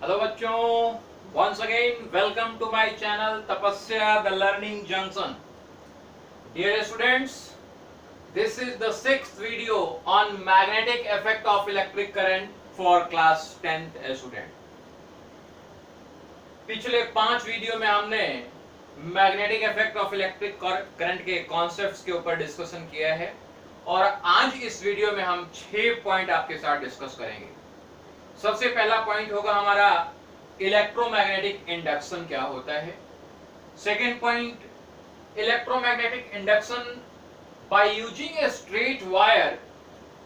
Hello बच्चों, once again welcome to my channel Tapasya the Learning Junction. Dear students, this is the sixth video on magnetic effect of electric current for class 10th student. पिछले 5 video में हमने magnetic effect of electric current के concepts के ऊपर discussion किया है और आज इस वीडियो में हम 6 पॉइंट आपके साथ डिस्कस करेंगे। सबसे पहला पॉइंट होगा हमारा इलेक्ट्रोमैग्नेटिक इंडक्शन क्या होता है। Second point, electromagnetic induction by using a straight wire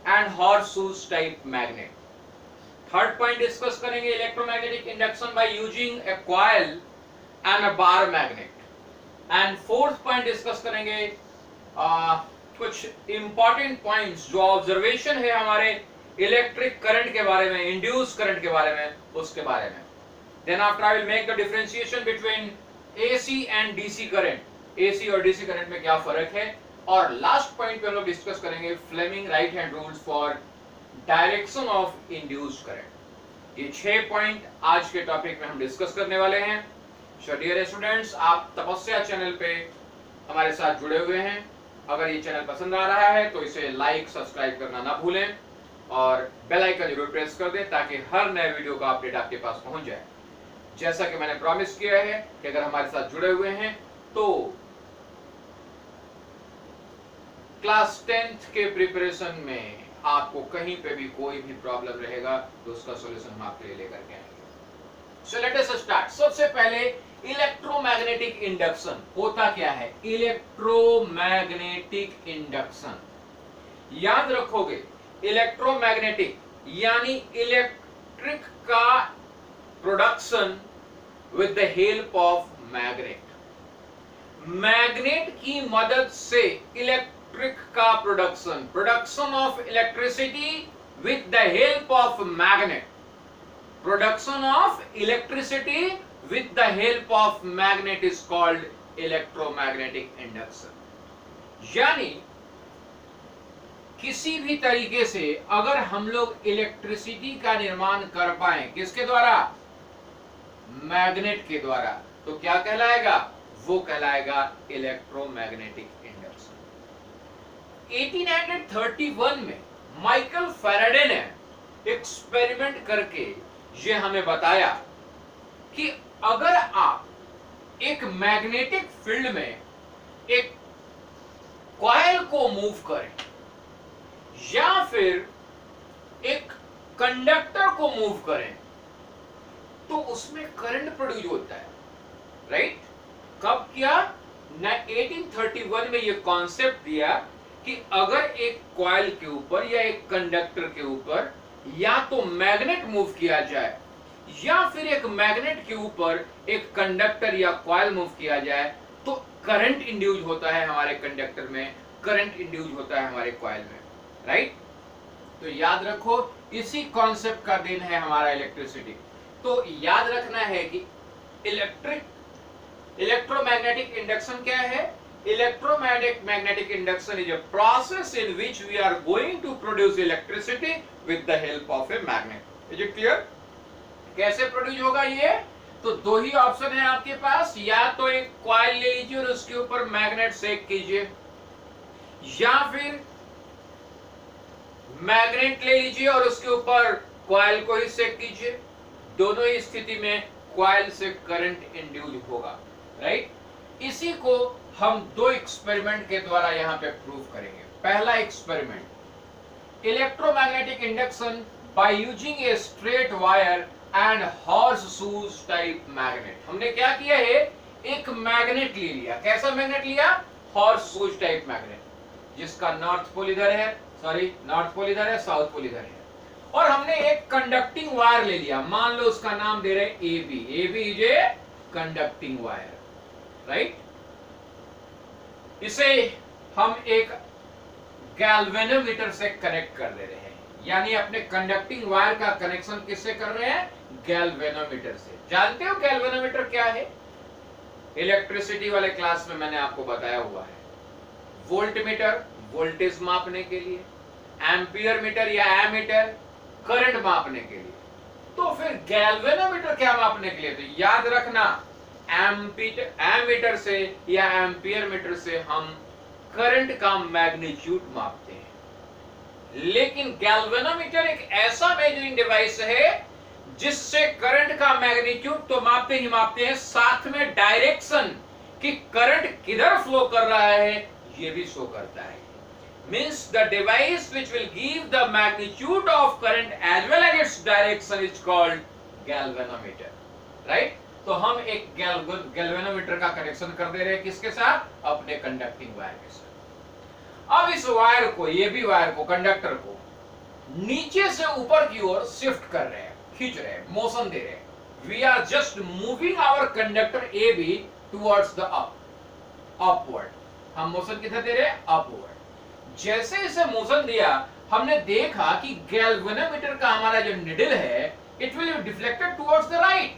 and horseshoes type magnet. Third point discuss करेंगे electromagnetic induction by using a coil and a bar magnet. And fourth point discuss करेंगे कुछ important points जो observation है हमारे electric current के बारे में, induce current के बारे में, उसके बारे में। Then after I will make the differentiation between AC and DC current, AC और डीसी करंट में क्या फर्क है। और लास्ट पॉइंट पे हम लोग डिस्कस करेंगे Fleming right hand rules for direction of induced current. ये 6 पॉइंट आज के टॉपिक में हम डिस्कस करने वाले हैं। सो डियर स्टूडेंट्स, आप तपस्या चैनल पे हमारे साथ जुड़े हुए हैं। अगर ये चैनल पसंद आ रहा है तो इसे लाइक सब्सक्राइब करना ना भूलें और बेल आइकन जरूर प्रेस कर दें ताकि हर नए वीडियो का अपडेट आपके पास पहुंच जाए। जैसा कि मैंने प्रॉमिस किया है कि अगर हमारे साथ जुड़े हुए हैं तो क्लास 10th के प्रिपरेशन में आपको कहीं पे भी कोई भी प्रॉब्लम रहेगा तो उसका सॉल्यूशन हम आपके लिए लेकर के आएंगे। So let us start. सबसे पहले इलेक्ट्रोमैग्नेटिक इंडक्शन होता क्या है। इलेक्ट्रोमैग्नेटिक इंडक्शन याद रखोगे, इलेक्ट्रोमैग्नेटिक यानी इलेक्ट्रिक का production with the help of magnet. Magnet की मदद से इलेक्ट्रिक का production of electricity with the help of magnet, production of electricity with the help of magnet is called electromagnetic induction. यानी किसी भी तरीके से अगर हम लोग इलेक्ट्रिसिटी का निर्माण कर पाए, किसके द्वारा, मैग्नेट के द्वारा, तो क्या कहलाएगा, वो कहलाएगा इलेक्ट्रोमैग्नेटिक इंडक्शन। 1831 में माइकल फैराडे ने एक्सपेरिमेंट करके ये हमें बताया कि अगर आप एक मैग्नेटिक फील्ड में एक कॉइल को मूव करें या फिर एक कंडक्टर को मूव करें तो उसमें करंट प्रोड्यूस होता है। राइट? कब किया? 1831 में यह कॉन्सेप्ट दिया कि अगर एक कॉइल के ऊपर या एक कंडक्टर के ऊपर या तो मैग्नेट मूव किया जाए या फिर एक मैग्नेट के ऊपर एक कंडक्टर या कॉइल मूव किया जाए तो करंट इंड्यूस होता है हमारे कंडक्टर में, करंट इंड्यूस होता है हमारे कॉइल में। राइट? तो याद रखो, इसी कॉन्सेप्ट का देन है हमारा इलेक्ट्रिसिटी। तो याद रखना है कि इलेक्ट्रोमैग्नेटिक इंडक्शन क्या है। Electromagnetic induction is a process in which we are going to produce electricity with the help of a magnet. Is it clear? कैसे प्रोड्यूस होगा ये? तो दो ही ऑप्शन है आपके पास, या तो एक कॉइल ले लीजिए और उसके ऊपर मैग्नेट सेक कीजिए, या फिर मैग्नेट ले लीजिए और उसके ऊपर कॉइल को ही सेक कीजिए। दोनों ही स्थिति में कॉइल से करंट इंड्यूस होगा। राइट? इसी को हम दो एक्सपेरिमेंट के द्वारा यहां पे प्रूव करेंगे। पहला experiment, electromagnetic induction by using a straight wire and horseshoes type magnet. हमने क्या किया है, एक मैग्नेट ले लिया। कैसा मैग्नेट लिया? हॉर्सशूज टाइप मैग्नेट, जिसका नॉर्थ पोल इधर है, नॉर्थ पोल इधर है, साउथ पोल इधर है। और हमने एक कंडक्टिंग वायर ले लिया, मान लो उसका नाम दे रहे AB। AB is a conducting wire. Right? इसे हम एक गैल्वेनोमीटर से कनेक्ट कर दे रहे हैं, यानी अपने कंडक्टिंग वायर का कनेक्शन किससे कर रहे हैं, गैल्वेनोमीटर से। जानते हो गैल्वेनोमीटर क्या है? इलेक्ट्रिसिटी वाले क्लास में मैंने आपको बताया हुआ है। वोल्टमीटर वोल्टेज मापने के लिए, एम्पियर मीटर या एमीटर करंट मापने के लिए, तो फिर गैल्वेनोमीटर क्या मापने के लिए? तो याद रखना, एमीटर से या एम्पियर मीटर से हम करंट का मैग्नीट्यूड मापते हैं, लेकिन गैल्वेनोमीटर एक ऐसा मेजरिंग डिवाइस है जिससे करंट का मैग्नीट्यूड तो मापते ही मापते हैं, साथ में डायरेक्शन कि करंट किधर फ्लो कर रहा है ये भी शो करता है। Means the device which will give the magnitude of current as well as its direction is called galvanometer, right? तो हम एक गैल्वेनोमीटर का कनेक्शन कर दे रहे हैं किसके साथ? अपने कंडक्टिंग वायर के साथ। अब इस वायर को, ये भी वायर को, कंडक्टर को नीचे से ऊपर की ओर शिफ्ट कर रहे हैं, खींच रहे हैं, मोशन दे रहे हैं। We are just moving our conductor A B towards the upward. हम मोशन किधर दे रहे हैं? अपवर्ड। जैसे इसे मोशन दिया, हमने देखा कि गैल्वेनोमीटर का हमारा जो निडल है it will be deflected towards the right.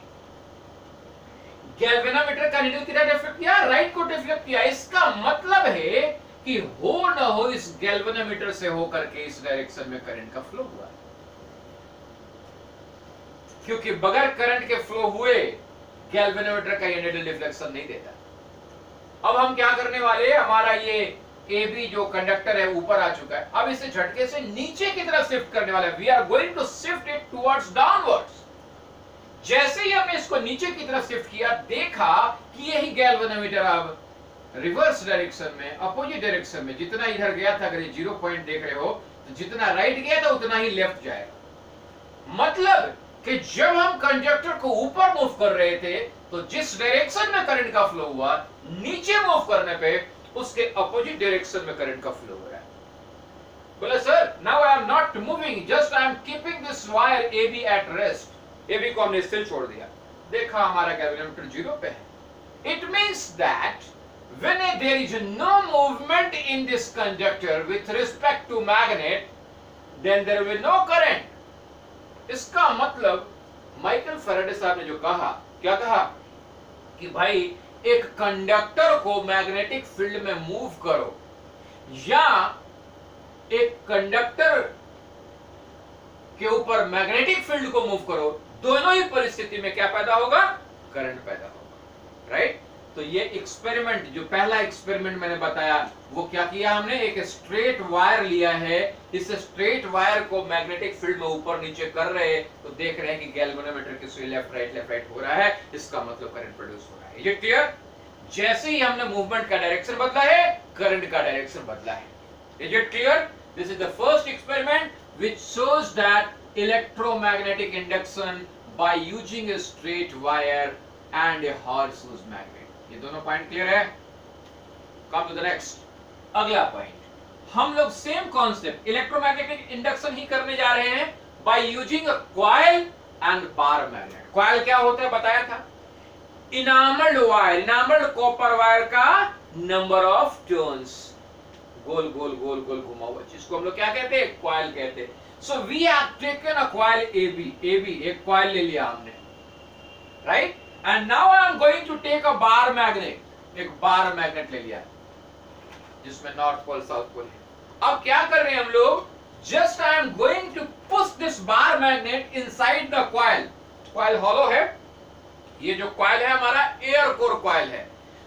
Galvanometer का निडल किधर डिफ्लेक्ट किया? राइट को डिफ्लेक्ट किया। इसका मतलब है कि हो न हो इस गैल्वेनोमीटर से होकर के इस डायरेक्शन में करंट का फ्लो हुआ, क्योंकि बगैर करंट के फ्लो हुए गैल्वेनोमीटर का ये निडल डिफ्लेक्शन नहीं देता। अब हम क्या करने वाले, हमारा ये ए बी जो कंडक्टर है ऊपर आ चुका है, अब इसे झटके से नीचे की तरफ शिफ्ट करने वाले हैं। We are going to shift it towards downwards. जैसे ही हमने इसको नीचे की तरफ शिफ्ट किया, देखा कि यही गैल्वेनोमीटर अब रिवर्स डायरेक्शन में, अपोजिट डायरेक्शन में, जितना इधर गया था, अगर ये 0 पॉइंट देख रहे हो तो जितना राइट गया था उतना ही लेफ्ट जाएगा। मतलब कि जब हम कंडक्टर को ऊपर मूव कर रहे थे तो जिस डायरेक्शन में करंट का फ्लो हुआ, नीचे मूव करने पे उसके अपोजिट डायरेक्शन में करंट का फ्लो हो रहा है। बोले sir, now I am not moving, just I am keeping this wire A B at rest. A B को हमने स्थिर छोड़ दिया, देखा हमारा गैल्वेनोमीटर 0 पे है। It means that when there is no movement in this conductor with respect to magnet, then there will be no current। इसका मतलब माइकल फैराडे साहब ने जो कहा, क्या कहा कि भाई एक कंडक्टर को मैग्नेटिक फील्ड में मूव करो या एक कंडक्टर के ऊपर मैग्नेटिक फील्ड को मूव करो, दोनों ही परिस्थिति में क्या पैदा होगा? करंट पैदा होगा, राइट? तो ये एक्सपेरिमेंट, जो पहला एक्सपेरिमेंट मैंने बताया, वो क्या किया हमने? एक स्ट्रेट वायर लिया है, इस स्ट्रेट वायर को मैग्नेटिक फील्ड में ऊपर नीचे कर रहे हैं, तो देख रहे हैं कि गैल्वेनोमीटर की सुई लेफ्ट राइट हो रहा है, इसका मतलब करंट प्रोड्यूस हो रहा है। ये क्लियर? जैसे ही हमने मूवमेंट का डायरेक्शन बदला है, करंट का डायरेक्शन बदला है। Is it clear? This is the first experiment which shows that electromagnetic induction by using a straight wire and a horseshoes magnet. ये दोनों पॉइंट क्लियर है? कम टू द नेक्स्ट, अगला पॉइंट। हम लोग सेम कॉन्सेप्ट इलेक्ट्रोमैग्नेटिक इंडक्शन ही करने जा रहे हैं by using a coil and bar magnet. Coil क्या होता है बताया था? Enamelled wire, enamelled copper wire का नंबर ऑफ टर्न्स, गोल गोल गोल गोल घुमा हुआ, जिसको हम लोग क्या कहते हैं? कॉइल कहते हैं। So we have taken a coil A B, एक कॉइल ले लिया हमने, right? And now I am going to take a bar magnet, एक बार मैग्नेट ले लिया जिसमें नॉर्थ पोल साउथ पोल है। अब क्या कर रहे हैं हम लोग? Just I am going to push this bar magnet inside the coil. Coil hollow है, ये जो कॉइल है हमारा एयर कोर कॉइल है,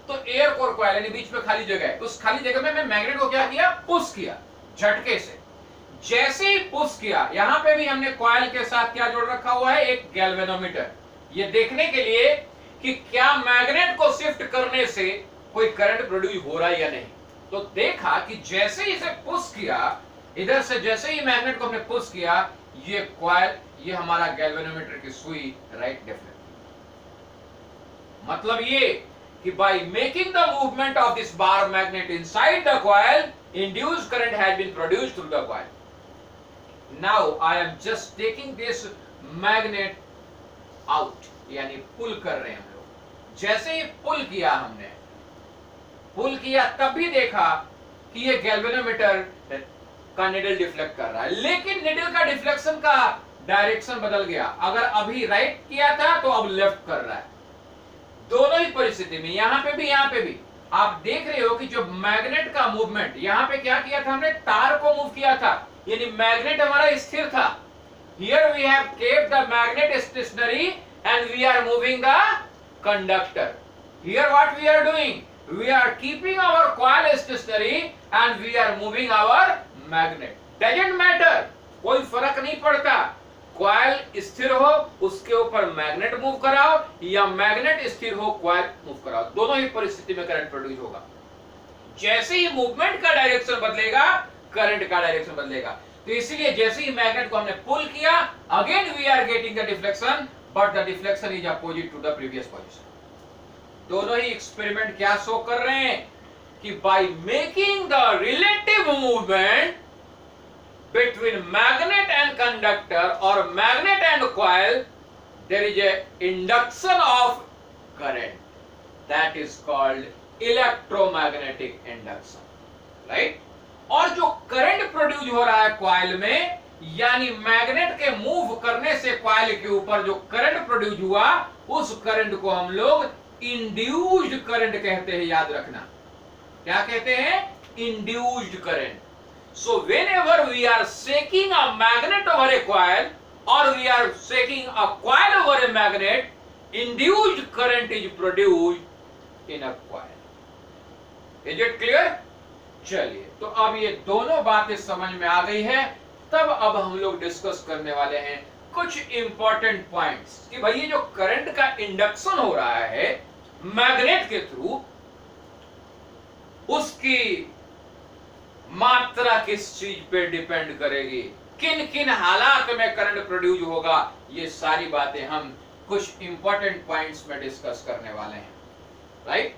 तो एयर कोर कॉइल यानी बीच में खाली जगह है, उस खाली जगह में मैं मैग्नेट को क्या किया? पुश किया झटके से। जैसे ही पुश किया, यहां पे भी हमने कॉइल के साथ क्या जोड़ रखा हुआ है? एक गैल्वेनोमीटर, ये देखने के लिए कि क्या मैग्नेट को शिफ्ट करने से कोई करंट प्रोड्यूस हो रहा है या नहीं। तो देखा कि जैसे ही इसे पुश किया, इधर से जैसे ही मैग्नेट को हमने पुश किया, ये कॉइल, ये हमारा गैल्वेनोमीटर की सुई राइट डिफ्लेक्ट। मतलब ये कि by making the movement of this bar magnet inside the coil, induced current has been produced through the coil. Now I am just taking this magnet out, यानी pull कर रहे हैं हम लोग। जैसे ही पुल किया हमने, पुल किया, तब भी देखा कि ये गैल्वेनोमीटर का निडल डिफ्लेक्ट कर रहा है, लेकिन निडल का डिफ्लेक्शन का डायरेक्शन बदल गया। अगर अभी राइट किया था तो अब लेफ्ट कर रहा है। दोनों ही परिस्थिति में, यहां पे भी यहां पे भी आप देख रहे हो कि जो मैग्नेट का मूवमेंट, यहां पे क्या किया था हमने? तार को मूव किया था, यानी मैग्नेट हमारा स्थिर था, Here we have kept the magnet stationary and we are moving the conductor. Here what we are doing? We are keeping our coil stationary and we are moving our magnet. Doesn't matter, कोई फर्क नहीं पड़ता, coil स्थिर हो उसके ऊपर magnet move कराओ या मैग्नेट स्थिर हो कॉइल मूव कराओ, दोनों ही परिस्थिति में करंट प्रोड्यूस होगा। जैसे ही मूवमेंट का डायरेक्शन बदलेगा करंट का डायरेक्शन बदलेगा। तो इसीलिए जैसे ही मैग्नेट को हमने पुल किया, again we are getting the deflection, but the deflection is opposite to the previous position. दोनों ही एक्सपेरिमेंट क्या शो कर रहे हैं कि by making the relative movement between magnet and conductor or magnet and coil, there is a induction of current, that is called electromagnetic induction, right. और जो current produce हो रहा है कॉइल में, यानी मैग्नेट के मूव करने से कॉइल के ऊपर जो करंट प्रोड्यूस हुआ, उस करंट को हम लोग इंड्यूस्ड करंट कहते हैं। याद रखना, क्या कहते हैं? Induced current. So whenever we are shaking a magnet over a coil or we are shaking a coil over a magnet, induced current is produced in a coil. Is it clear? चलिए, तो अब ये दोनों बातें समझ में आ गई है। तब अब हम लोग डिस्कस करने वाले हैं कुछ इंपॉर्टेंट पॉइंट्स कि भाई ये जो करंट का इंडक्शन हो रहा है मैग्नेट के थ्रू, उसकी मात्रा किस चीज पे डिपेंड करेगी, किन किन हालात में करंट प्रोड्यूस होगा, ये सारी बातें हम कुछ इंपॉर्टेंट पॉइंट्स में डिस्कस करने वाले हैं, राइट।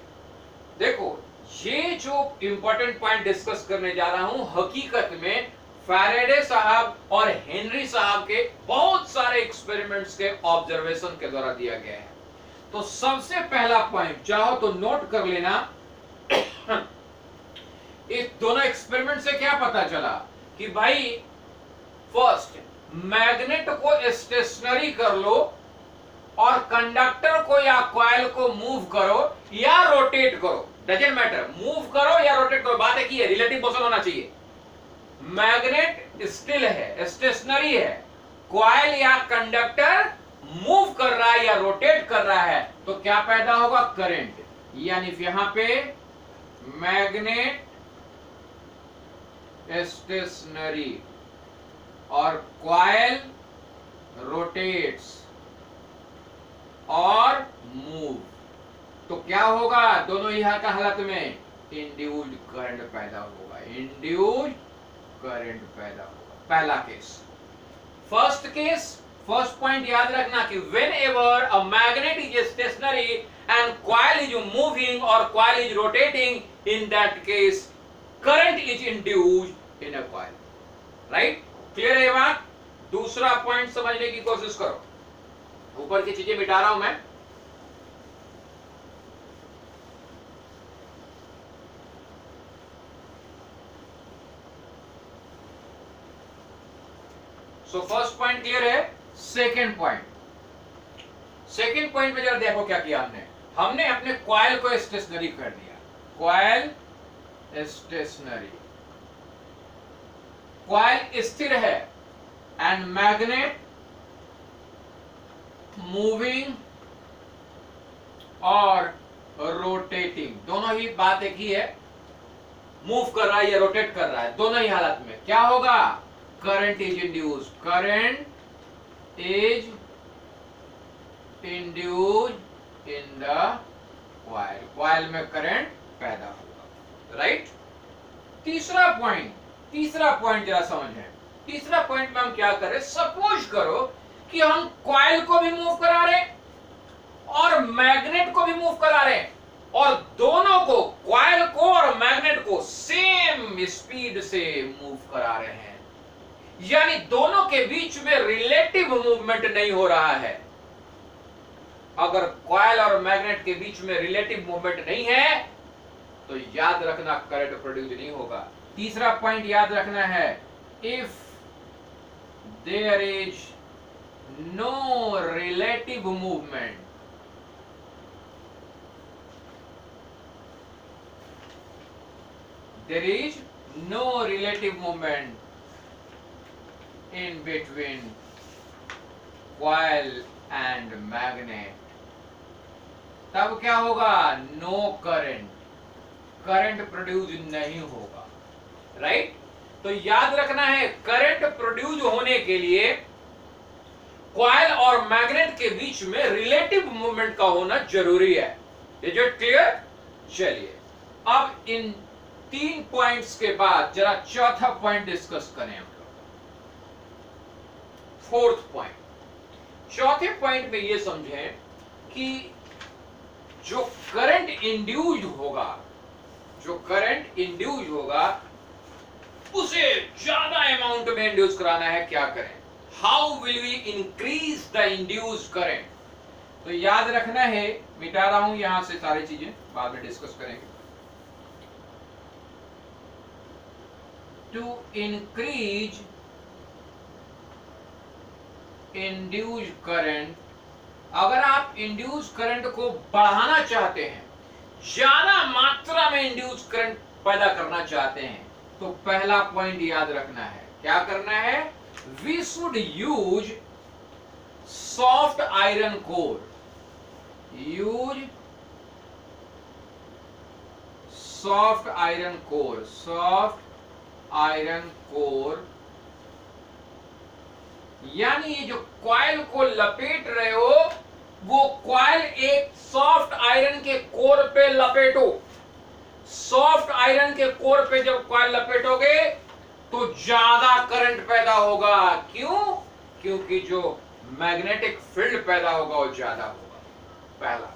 देखो, ये जो इंपॉर्टेंट पॉइंट डिस्कस करने जा रहा हूं, हकीकत में फैराडे साहब और हेनरी साहब के बहुत सारे एक्सपेरिमेंट्स के ऑब्जर्वेशन के द्वारा दिया गया है। तो सबसे पहला पॉइंट चाहो तो नोट कर लेना। इस दोनों एक्सपेरिमेंट से क्या पता चला कि भाई फर्स्ट मैग्नेट को स्टेशनरी कर लो और कंडक्टर को या कॉइल को मूव करो या रोटेट करो, डजंट मैटर, मूव करो या रोटेट करो, बात एक ही है, रिलेटिव मोशन होना चाहिए। मैग्नेट स्टिल है, स्टेशनरी है, कॉइल या कंडक्टर मूव कर रहा है या रोटेट कर रहा है, तो क्या पैदा होगा? करंट। यानी यहां पे मैग्नेट स्टेशनरी और कॉइल रोटेट्स और मूव, तो क्या होगा? दोनों ही हालत में इंड्यूस्ड करंट पैदा होगा, इंड्यूस्ड करंट पैदा होगा। पहला case. First case, first point याद रखना कि whenever a magnet is stationary and coil is moving or coil is rotating, in that case current is induced in a coil, right? Clear है बात? दूसरा point समझने की कोशिश करो, ऊपर की चीजें मिटा रहा हूं मैं। सो फर्स्ट पॉइंट क्लियर है। सेकेंड पॉइंट, सेकेंड पॉइंट में जरा देखो क्या किया हमने। हमने अपने कॉइल को स्टेशनरी कर दिया, कॉइल स्टेशनरी, कॉइल स्थिर है एंड मैग्नेट मूविंग और रोटेटिंग, दोनों ही बात एक ही है, मूव कर रहा है या रोटेट कर रहा है, दोनों ही हालत में क्या होगा? Current is induced, current is induced in the coil, coil में करंट पैदा होगा, राइट। तीसरा पॉइंट, तीसरा पॉइंट जरा समझें। तीसरा पॉइंट में हम क्या करें? सपोज करो कि हम कॉइल को भी मूव करा रहे और मैग्नेट को भी मूव करा रहे और दोनों को, कॉइल को और मैग्नेट को सेम स्पीड से मूव करा रहे हैं, यानी दोनों के बीच में रिलेटिव मूवमेंट नहीं हो रहा है। अगर कॉइल और मैग्नेट के बीच में रिलेटिव मूवमेंट नहीं है तो याद रखना करंट प्रोड्यूस नहीं होगा। तीसरा पॉइंट याद रखना है, if there is no relative movement, there is no relative movement in between coil and magnet, तब क्या होगा? नो करंट, करंट प्रोड्यूस नहीं होगा, राइट? तो याद रखना है, करंट प्रोड्यूस होने के लिए कॉइल और मैग्नेट के बीच में रिलेटिव मूवमेंट का होना जरूरी है। Is it clear? चलिए अब इन 3 पॉइंट्स के बाद जरा चौथा पॉइंट डिस्कस करें हम लोग। फोर्थ पॉइंट, चौथे पॉइंट में यह समझें कि जो करंट इंड्यूस्ड होगा, जो करंट इंड्यूस होगा उसे ज्यादा अमाउंट में इंड्यूस कराना है। क्या करें? How will we increase the induced current? तो याद रखना है, मिटा रहा हूं यहां से सारी चीजें, बाद में डिस्कस करेंगे। टू इंक्रीज इंड्यूस्ड करंट, अगर आप इंड्यूस करंट को बढ़ाना चाहते हैं, ज्यादा मात्रा में इंड्यूस करंट पैदा करना चाहते हैं, तो पहला पॉइंट याद रखना है। क्या करना है? We should use soft iron core, use soft iron core, soft iron core, यानी ये जो कॉइल को लपेट रहे हो वो कॉइल एक सॉफ्ट आयरन के कोर पे लपेटो। सॉफ्ट आयरन के कोर पे जब कॉइल लपेटोगे तो ज्यादा करंट पैदा होगा। क्यों? क्योंकि जो मैग्नेटिक फील्ड पैदा होगा वो ज्यादा होगा, पहला।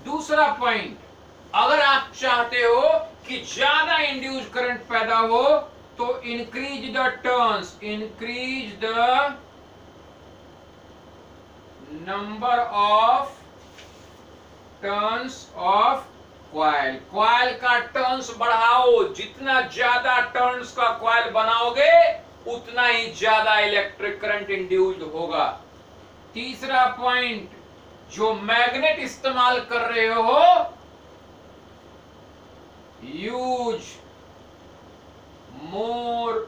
दूसरा पॉइंट, अगर आप चाहते हो कि ज्यादा इंड्यूस करंट पैदा हो तो increase the turns, increase the number of turns of coil, coil का टर्न्स बढ़ाओ। जितना ज्यादा टर्न्स का कॉइल बनाओगे उतना ही ज्यादा इलेक्ट्रिक करंट इंड्यूस्ड होगा। तीसरा पॉइंट, जो मैग्नेट इस्तेमाल कर रहे हो यूज मोर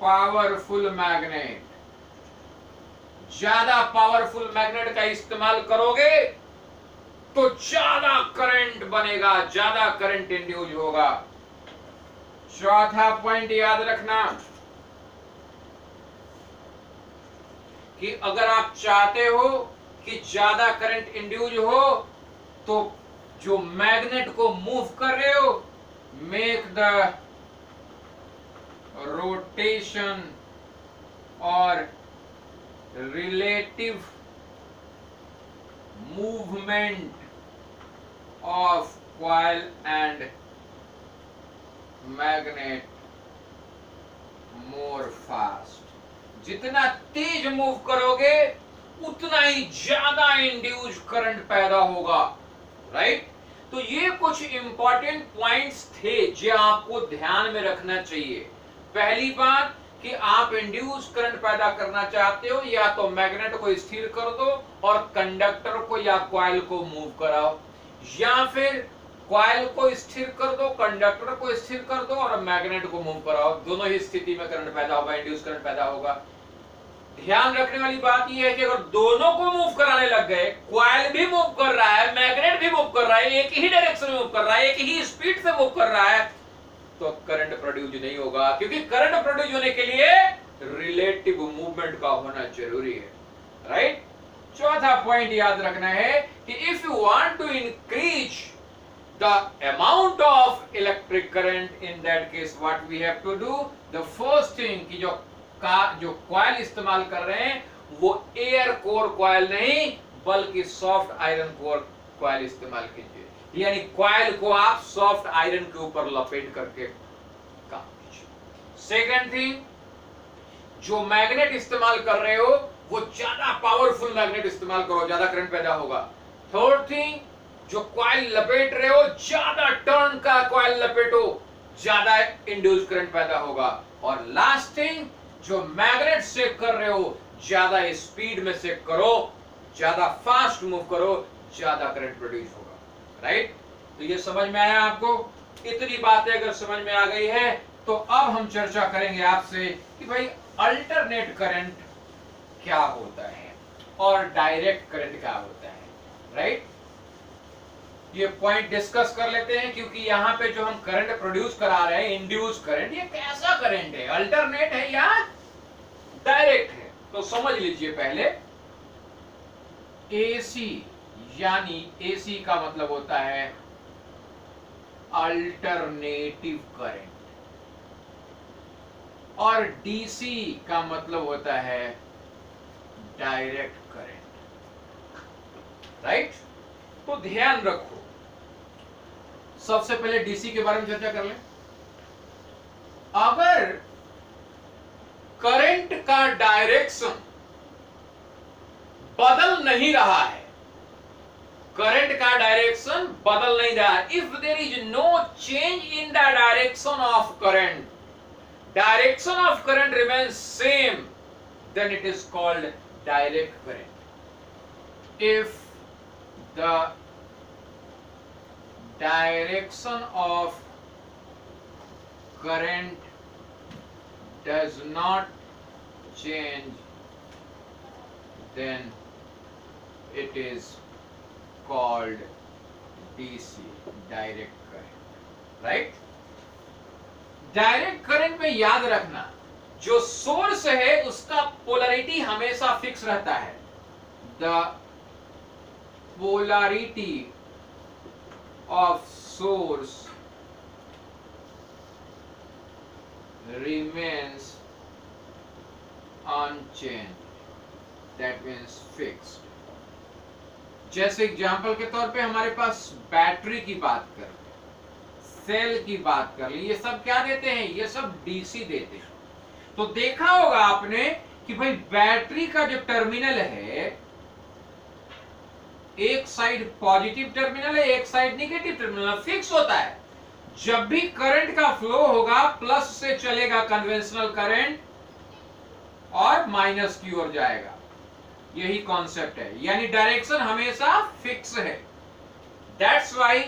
पावरफुल मैग्नेट, ज्यादा पावरफुल मैग्नेट का इस्तेमाल करोगे तो ज्यादा करंट बनेगा, ज्यादा करंट इंड्यूस होगा। चौथा पॉइंट याद रखना कि अगर आप चाहते हो कि ज्यादा करंट इंड्यूस हो तो जो मैग्नेट को मूव कर रहे हो, मेक द रोटेशन और relative movement of coil and magnet more fast. जितना तेज मूव करोगे उतना ही ज्यादा इंड्यूस करंट पैदा होगा, राइट? तो ये कुछ इंपॉर्टेंट पॉइंट्स थे जो आपको ध्यान में रखना चाहिए। पहली बात कि आप इंड्यूस करंट पैदा करना चाहते हो, या तो मैग्नेट को स्थिर कर दो और कंडक्टर को या कॉइल को मूव कराओ, या फिर कॉइल को स्थिर कर दो, कंडक्टर को स्थिर कर दो और मैग्नेट को मूव कराओ। दोनों ही स्थिति में करंट पैदा होगा, इंड्यूस करंट पैदा होगा। ध्यान रखने वाली बात यह है कि अगर दोनों को मूव कराने लग गए, कॉइल भी मूव कर रहा है, मैग्नेट भी मूव कर रहा है, एक ही डायरेक्शन में मूव कर रहा है, एक ही स्पीड से मूव कर रहा है, तो करंट प्रोड्यूस नहीं होगा। क्योंकि करंट प्रोड्यूस होने के लिए रिलेटिव मूवमेंट का होना जरूरी है, राइट? चौथा पॉइंट याद रखना है कि if you want to increase the amount of electric current, in that case what we have to do, the first thing कि जो कॉइल इस्तेमाल कर रहे हैं वो एयर कोर कॉइल नहीं बल्कि सॉफ्ट आयरन कोर कॉइल इस्तेमाल कीजिए। यानी कॉइल को आप सॉफ्ट आयरन के ऊपर लपेट करके काम कीजिए। सेकंड थिंग, जो मैग्नेट इस्तेमाल कर रहे हो वो ज्यादा पावरफुल मैग्नेट इस्तेमाल करो, ज्यादा करंट पैदा होगा। थर्ड थिंग, जो कॉइल लपेट रहे हो ज्यादा टर्न का कॉइल लपेटो, ज्यादा इंड्यूस करंट पैदा होगा। और लास्ट थिंग, जो मैग्नेट सेक कर रहे हो ज्यादा स्पीड में सेक करो, ज्यादा फास्ट मूव करो, ज्यादा करंट प्रोड्यूस होगा, राइट? तो ये समझ में आया आपको? इतनी बातें अगर समझ में आ गई है तो अब हम चर्चा करेंगे आपसे कि भाई अल्टरनेट करंट क्या होता है और डायरेक्ट करंट क्या होता है, राइट। ये पॉइंट डिस्कस कर लेते हैं, क्योंकि यहां पे जो हम करंट प्रोड्यूस करा रहे हैं, इंड्यूस करंट, ये कैसा करंट है, अल्टरनेट है या डायरेक्ट है। तो समझ लीजिए पहले, एसी यानी एसी का मतलब होता है अल्टरनेटिव करंट, और डीसी का मतलब होता है डायरेक्ट करंट, राइट। तो ध्यान रखो, सबसे पहले डीसी के बारे में चर्चा कर लें। अगर करंट का डायरेक्शन बदल नहीं रहा है, करंट का डायरेक्शन बदल नहीं रहा है, if there is no change in the direction of current, direction of current remains same, then it is called direct current. If the direction of current does not change, then it is called DC, direct current, right। Direct current में याद रखना, जो source है उसका polarity हमेशा fix रहता है। The polarity of source remains unchanged, that means fixed। जैसे एग्जांपल के तौर पे हमारे पास बैटरी की बात कर ली, सेल की बात कर ली, ये सब क्या देते हैं, ये सब डीसी देते हैं। तो देखा होगा आपने कि भाई बैटरी का जो टर्मिनल है, एक साइड पॉजिटिव टर्मिनल है, एक साइड नेगेटिव टर्मिनल, फिक्स होता है। जब भी करंट का फ्लो होगा, प्लस से चलेगा कन्वेंशनल करंट और माइनस की ओर जाएगा, यही कॉन्सेप्ट है, यानी डायरेक्शन हमेशा फिक्स है। That's why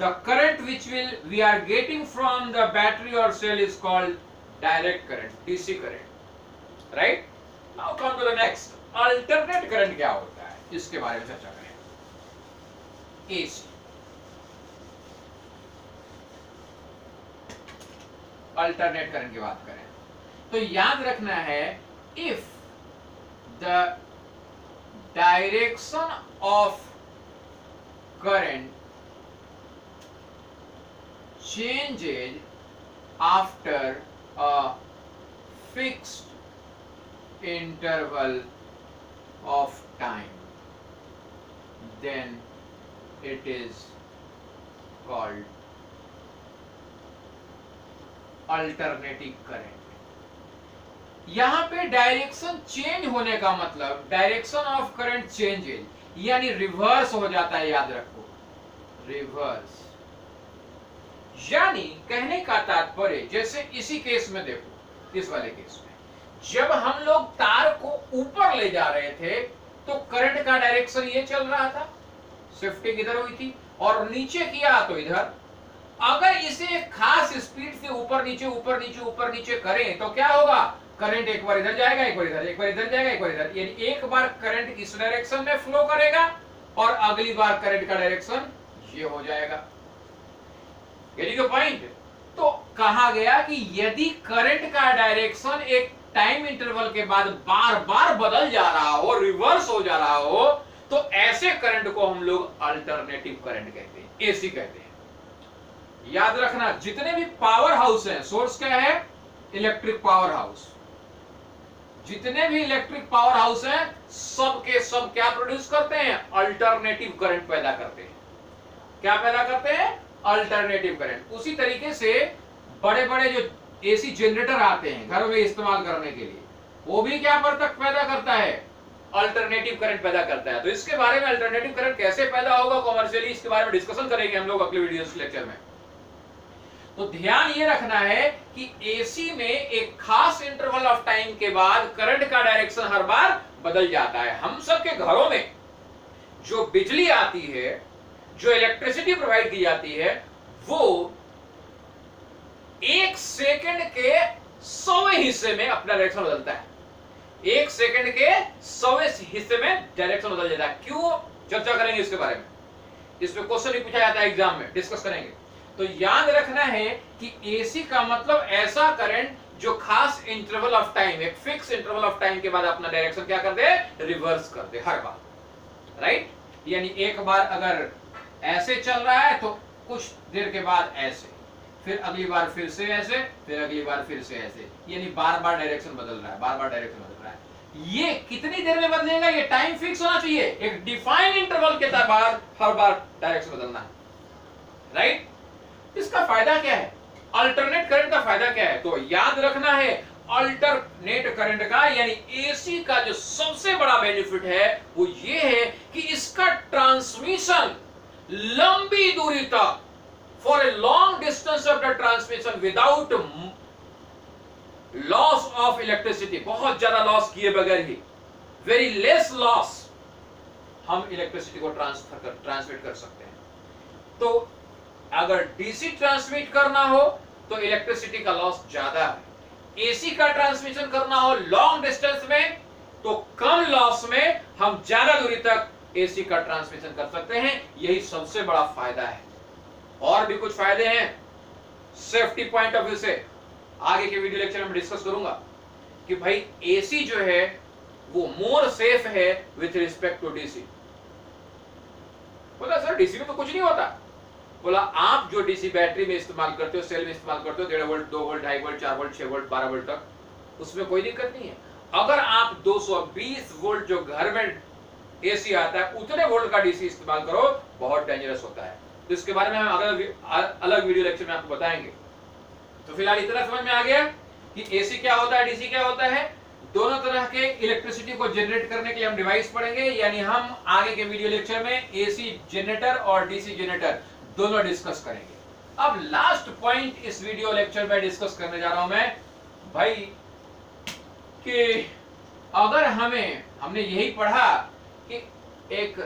the current which we are getting from the battery or cell is called direct current, DC current, right. Now come to the next, alternate current क्या होता है, इसके बारे में चर्चा करें। एसी, अल्टरनेट करंट की बात करें तो याद रखना है, if the direction of current changes after a fixed interval of time, then it is called alternating current। यहां पे डायरेक्शन चेंज होने का मतलब डायरेक्शन ऑफ करंट चेंजेज, यानी रिवर्स हो जाता है, याद रखो, रिवर्स। यानी कहने का तात्पर्य, जैसे इसी केस में देखो, इस वाले केस में जब हम लोग तार को ऊपर ले जा रहे थे तो करंट का डायरेक्शन ये चल रहा था, शिफ्टिंग इधर हुई थी, और नीचे किया तो इधर। अगर इसे एक खास स्पीड से ऊपर नीचे करें तो क्या होगा, करंट एक बार इधर जाएगा, एक बार इधर, एक बार इधर जाएगा, एक बार इधर, यानी एक बार करंट इस डायरेक्शन में फ्लो करेगा और अगली बार करंट का डायरेक्शन ये हो जाएगा, यानी कि पॉइंट। तो कहा गया कि यदि करंट का डायरेक्शन एक टाइम इंटरवल के बाद बार बार बदल जा रहा हो, रिवर्स हो जा रहा हो, तो ऐसे करंट को हम लोग अल्टरनेटिव करंट कहते हैं, एसी कहते हैं। याद रखना, जितने भी पावर हाउस हैं, सोर्स क्या है, इलेक्ट्रिक पावर हाउस, जितने भी इलेक्ट्रिक पावर हाउस हैं, सब के सब क्या प्रोड्यूस करते हैं, अल्टरनेटिव करंट पैदा करते हैं। क्या पैदा करते हैं, अल्टरनेटिव करंट। उसी तरीके से बड़े बड़े जो एसी जनरेटर आते हैं घरों में इस्तेमाल करने के लिए, वो भी क्या पैदा करता है, अल्टरनेटिव करंट पैदा करता है। तो इसके बारे में अल्टरनेटिव करंट कैसे पैदा होगा कॉमर्शियली, इसके बारे में डिस्कशन करेंगे हम लोग अगले वीडियोस लेक्चर में। तो ध्यान ये रखना है कि एसी में एक खास इंटरवल ऑफ टाइम के बाद करंट का डायरेक्शन हर बार बदल जाता है। हम सबके घरों में जो बिजली आती है, जो इलेक्ट्रिसिटी प्रोवाइड की जाती है, वो 1 सेकंड के 100वें हिस्से में अपना डायरेक्शन बदलता है। 1 सेकंड के 100वें हिस्से में डायरेक्शन बदल जाता है। क्यों? चर्चा करेंगे इसके बारे में। इसमें क्वेश्चन भी पूछा जाता है एग्जाम में, डिस्कस करेंगे। तो याद रखना है कि एसी का मतलब ऐसा करंट जो खास इंटरवल ऑफ टाइम, एक फिक्स इंटरवल ऑफ टाइम के बाद अपना डायरेक्शन क्या कर दे, रिवर्स कर दे हर बार, राइट। यानी एक बार अगर ऐसे चल रहा है तो कुछ देर के बाद ऐसे, फिर अगली बार फिर से ऐसे, फिर अगली बार फिर से ऐसे, यानी बार बार डायरेक्शन बदल रहा है, बार बार डायरेक्शन बदल रहा है। ये कितनी देर में बदलेगा, ये टाइम फिक्स होना चाहिए, एक डिफाइंड इंटरवल के बाद हर बार डायरेक्शन बदलना है, राइट। इसका फायदा क्या है, अल्टरनेट करंट का फायदा क्या है? तो याद रखना है अल्टरनेट करंट का यानी एसी का जो सबसे बड़ा बेनिफिट है वो ये है कि इसका ट्रांसमिशन लंबी दूरी तक, for a long distance of the transmission without loss of electricity, बहुत ज्यादा लॉस किए बगैर ही, वेरी लेस लॉस, हम इलेक्ट्रिसिटी को ट्रांसमिट कर सकते हैं। तो अगर डीसी ट्रांसमिट करना हो तो इलेक्ट्रिसिटी का लॉस ज्यादा है, एसी का ट्रांसमिशन करना हो लॉन्ग डिस्टेंस में तो कम लॉस में हम ज्यादा दूरी तक एसी का ट्रांसमिशन कर सकते हैं। यही सबसे बड़ा फायदा है। और भी कुछ फायदे हैं सेफ्टी पॉइंट ऑफ व्यू से, आगे के वीडियो लेक्चर में डिस्कस करूंगा कि भाई एसी जो है वो मोर सेफ है विथ रिस्पेक्ट टू डीसी। बोला सर डीसी में तो कुछ नहीं होता। बोला आप जो डीसी बैटरी में इस्तेमाल करते हो, सेल में इस्तेमाल करते हो 1.5 volt, 2 volt, 2.5 volt, 4 volt, 6 volt, 12 volt तक, उसमें कोई दिक्कत नहीं है। अगर आप 220 वोल्ट जो घर में एसी आता है उतने वोल्ट का डीसी इस्तेमाल करो, बहुत डेंजरस होता है। तो इसके बारे में हम अलग वीडियो लेक्चर में आपको बताएंगे। तो फिलहाल इतना समझ में आ गया कि एसी क्या होता है, डीसी क्या होता है। दोनों तरह के इलेक्ट्रिसिटी को जनरेट करने के लिए हम डिवाइस पढ़ेंगे, यानी हम आगे के वीडियो लेक्चर में एसी जनरेटर और डीसी जनरेटर दोनों डिस्कस करेंगे। अब लास्ट पॉइंट इस वीडियो लेक्चर में डिस्कस करने जा रहा हूं मैं भाई कि अगर हमने यही पढ़ा कि एक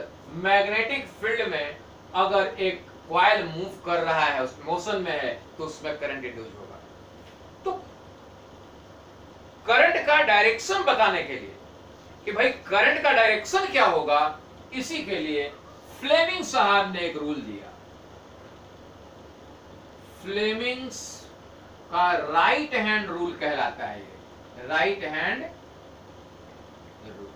मैग्नेटिक फील्ड में अगर एक कॉइल मूव कर रहा है, उस मोशन में है, तो उसमें करंट इंड्यूस होगा। तो करंट का डायरेक्शन बताने के लिए कि भाई करंट का डायरेक्शन क्या होगा, इसी के लिए फ्लेमिंग साहब ने एक रूल दिया। फ्लेमिंग्स का राइट हैंड रूल कहलाता है ये, राइट हैंड रूल।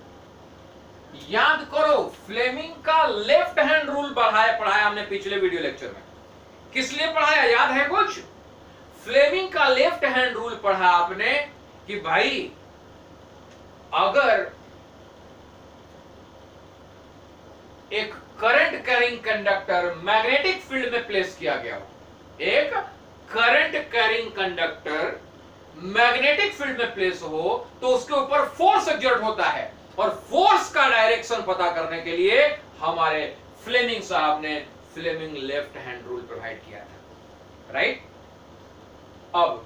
याद करो फ्लेमिंग का लेफ्ट हैंड रूल पढ़ाया हमने पिछले वीडियो लेक्चर में। किस लिए पढ़ाया, याद है कुछ? फ्लेमिंग का लेफ्ट हैंड रूल पढ़ा आपने कि भाई अगर एक current carrying conductor magnetic field में प्लेस किया गया हो, एक current carrying conductor magnetic field में प्लेस हो तो उसके ऊपर फोर्स एक्सर्ट होता है, और फोर्स का डायरेक्शन पता करने के लिए हमारे फ्लेमिंग साहब ने Fleming left hand rule provide किया था, राइट। अब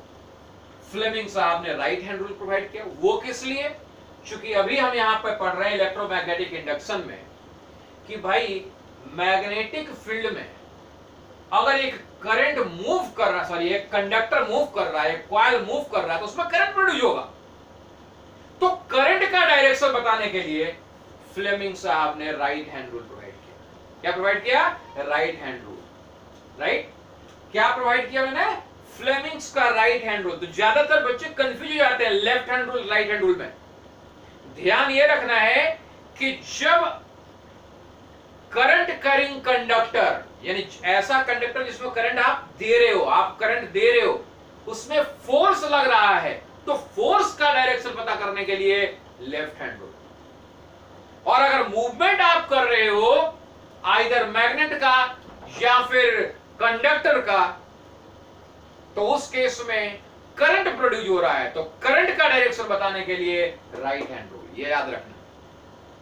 फ्लेमिंग साहब ने राइट हैंड रूल प्रोवाइड किया, वो किस लिए? क्योंकि अभी हम यहां पर पढ़ रहे हैं इलेक्ट्रोमैग्नेटिक इंडक्शन में कि भाई मैग्नेटिक फील्ड में अगर एक करंट मूव कर रहा, सॉरी एक कंडक्टर मूव कर रहा है, एक कॉइल मूव कर रहा है, तो उसमें करंट प्रोड्यूस होगा। तो करंट का डायरेक्शन बताने के लिए फ्लेमिंग साहब ने राइट हैंड रूल प्रोवाइड किया। क्या प्रोवाइड किया? Right hand rule, right. क्या प्रोवाइड किया मैंने? फ्लेमिंग्स का राइट हैंड रूल। तो ज्यादातर बच्चे कंफ्यूज हो जाते हैं left hand rule right hand rule में। ध्यान ये रखना है कि जब करंट कैरिंग कंडक्टर, यानी ऐसा कंडक्टर जिसमें करंट आप दे रहे हो, आप करंट दे रहे हो, उसमें फोर्स लग रहा है, तो फोर्स का डायरेक्शन पता करने के लिए लेफ्ट हैंड रूल। और अगर मूवमेंट आप कर रहे हो आइदर मैग्नेट का या फिर कंडक्टर का, तो उस केस में करंट प्रोड्यूस हो रहा है, तो करंट का डायरेक्शन बताने के लिए राइट हैंड रूल, ये याद रखना।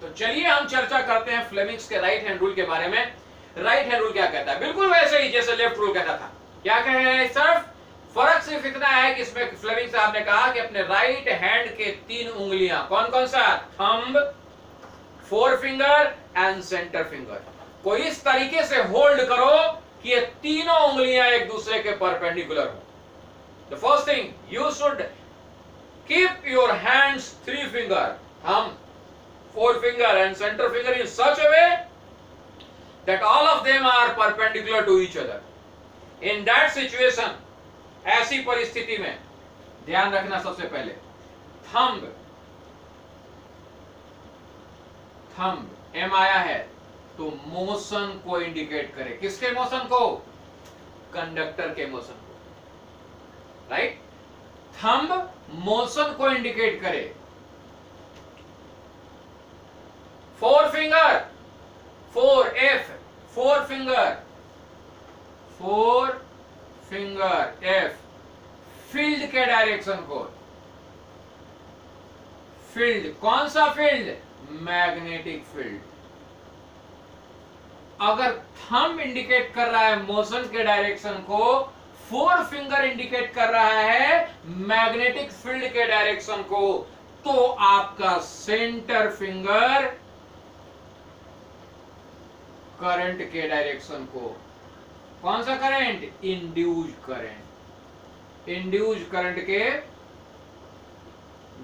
तो चलिए हम चर्चा करते हैं फ्लेमिंग्स के राइट हैंड रूल के बारे में। राइट हैंड रूल क्या कहता है? बिल्कुल वैसे ही जैसे लेफ्ट रूल कहता था। क्या कह रहे हैं? फर्क सिर्फ इतना है कि इसमें फ्लेमिंग साहब ने कहा कि अपने राइट हैंड के 3 उंगलियां, कौन कौन सा? Thumb, four finger and centre finger, को इस तरीके से होल्ड करो कि ये तीनों उंगलियां एक दूसरे के परपेंडिकुलर हो। The first thing, you should keep your hands 3 finger thumb, forefinger and center finger in such a way that all of them are perpendicular to each other. In that situation, ऐसी परिस्थिति में ध्यान रखना सबसे पहले thumb M आया है तो मोशन को इंडिकेट करे। किसके मोशन को? कंडक्टर के मोशन को, राइट। थंब मोशन को इंडिकेट करे। फोर फिंगर एफ फील्ड के डायरेक्शन को। फील्ड कौन सा फील्ड? Magnetic field. अगर थंब इंडिकेट कर रहा है मोशन के डायरेक्शन को, फोर फिंगर इंडिकेट कर रहा है मैग्नेटिक फील्ड के डायरेक्शन को, तो आपका सेंटर फिंगर करंट के डायरेक्शन को, कौन सा current? Induced current, induced current के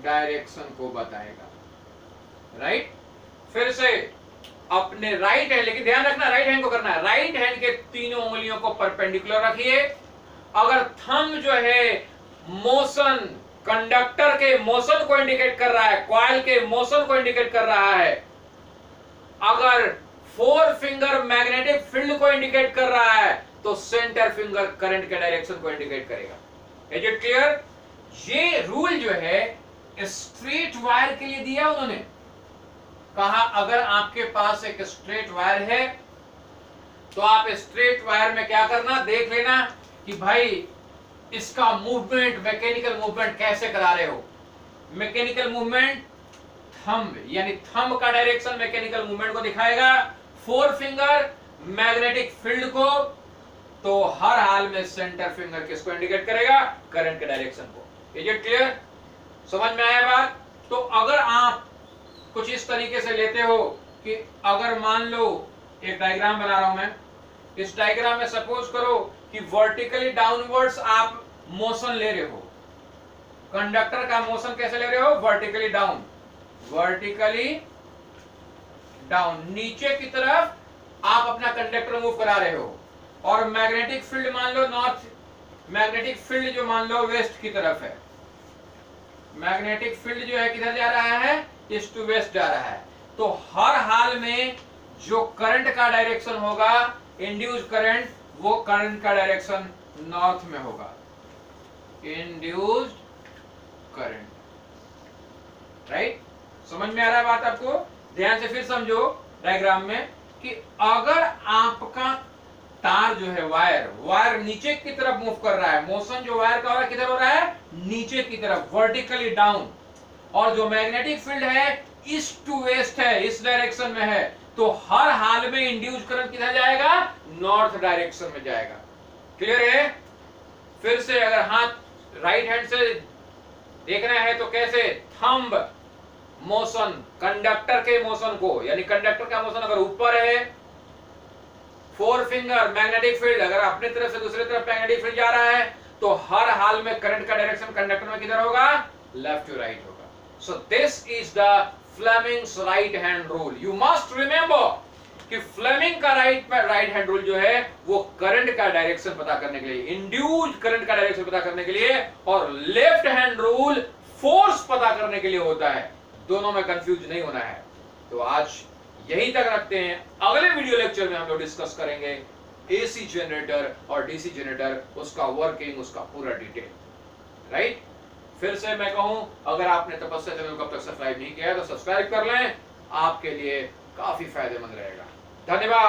डायरेक्शन को बताएगा, राइट। फिर से अपने राइट हैंड, लेकिन ध्यान रखना राइट हैंड को करना है, राइट हैंड के तीनों उंगलियों को परपेंडिकुलर रखिए। अगर थंब जो है मोशन, कंडक्टर के मोशन को इंडिकेट कर रहा है, कॉइल के मोशन को इंडिकेट कर रहा है, अगर फोर फिंगर मैग्नेटिक फील्ड को इंडिकेट कर रहा है, तो सेंटर फिंगर करंट के डायरेक्शन को इंडिकेट करेगा। Is it clear? ये रूल जो है स्ट्रेट वायर के लिए दिया उन्होंने। कहा अगर आपके पास एक स्ट्रेट वायर है तो आप स्ट्रेट वायर में क्या करना, देख लेना कि भाई इसका मूवमेंट, मैकेनिकल मूवमेंट कैसे करा रहे हो। मैकेनिकल मूवमेंट थंब, यानी थंब का डायरेक्शन मैकेनिकल मूवमेंट को दिखाएगा, फोर फिंगर मैग्नेटिक फील्ड को, तो हर हाल में सेंटर फिंगर किसको इंडिकेट करेगा? करंट के डायरेक्शन को। Is it clear? समझ में आया बात? तो अगर आप कुछ इस तरीके से लेते हो कि अगर मान लो एक डायग्राम बना रहा हूं मैं, इस डायग्राम में सपोज करो कि वर्टिकली डाउनवर्ड्स आप मोशन ले रहे हो। कंडक्टर का मोशन कैसे ले रहे हो? वर्टिकली डाउन, वर्टिकली डाउन, नीचे की तरफ आप अपना कंडक्टर मूव करा रहे हो। और मैग्नेटिक फील्ड मान लो नॉर्थ, मैग्नेटिक फील्ड जो मान लो वेस्ट की तरफ है, मैग्नेटिक फील्ड जो है किधर जा रहा है? ईस्ट टू वेस्ट जा रहा है। तो हर हाल में जो करंट का डायरेक्शन होगा, इंड्यूस्ड करंट, वो करंट का डायरेक्शन नॉर्थ में होगा, इंड्यूस्ड करंट, राइट। समझ में आ रहा है बात आपको? ध्यान से फिर समझो डायग्राम में कि अगर आपका तार जो है, वायर नीचे की तरफ मूव कर रहा है, मोशन जो वायर का हो रहा है किधर हो रहा है? नीचे की तरफ, वर्टिकली डाउन, और जो मैग्नेटिक फील्ड है ईस्ट टू वेस्ट है, इस डायरेक्शन में है, तो हर हाल में इंड्यूस्ड करंट किधर जाएगा? नॉर्थ डायरेक्शन में जाएगा। क्लियर है? फिर से अगर हाथ राइट हैंड से देखना है तो कैसे? थंब मोशन, कंडक्टर के मोशन को, यानी कंडक्टर का मोशन अगर ऊपर है, फोर फिंगर मैग्नेटिक फील्ड अगर अपने तरफ से दूसरी तरफ मैग्नेटिक फील्ड जा रहा है, तो हर हाल में करंट का डायरेक्शन कंडक्टर में किधर होगा? लेफ्ट टू राइट होगा। So this is the Fleming's right hand rule. You must remember कि फ्लेमिंग का राइट हैंड रूल जो है वो करंट का डायरेक्शन पता करने के लिए, इंड्यूस्ड करंट का डायरेक्शन पता करने के लिए, और लेफ्ट हैंड रूल फोर्स पता करने के लिए होता है। दोनों में कंफ्यूज नहीं होना है। तो आज यहीं तक रखते हैं। अगले वीडियो लेक्चर में हम लोग डिस्कस करेंगे एसी जनरेटर और डीसी जनरेटर, उसका वर्किंग, उसका पूरा डिटेल, राइट। फिर से मैं कहूं, अगर आपने तपस्या चैनल को अब तक सब्सक्राइब नहीं किया है तो सब्सक्राइब कर लें, आपके लिए काफी फायदेमंद रहेगा। धन्यवाद।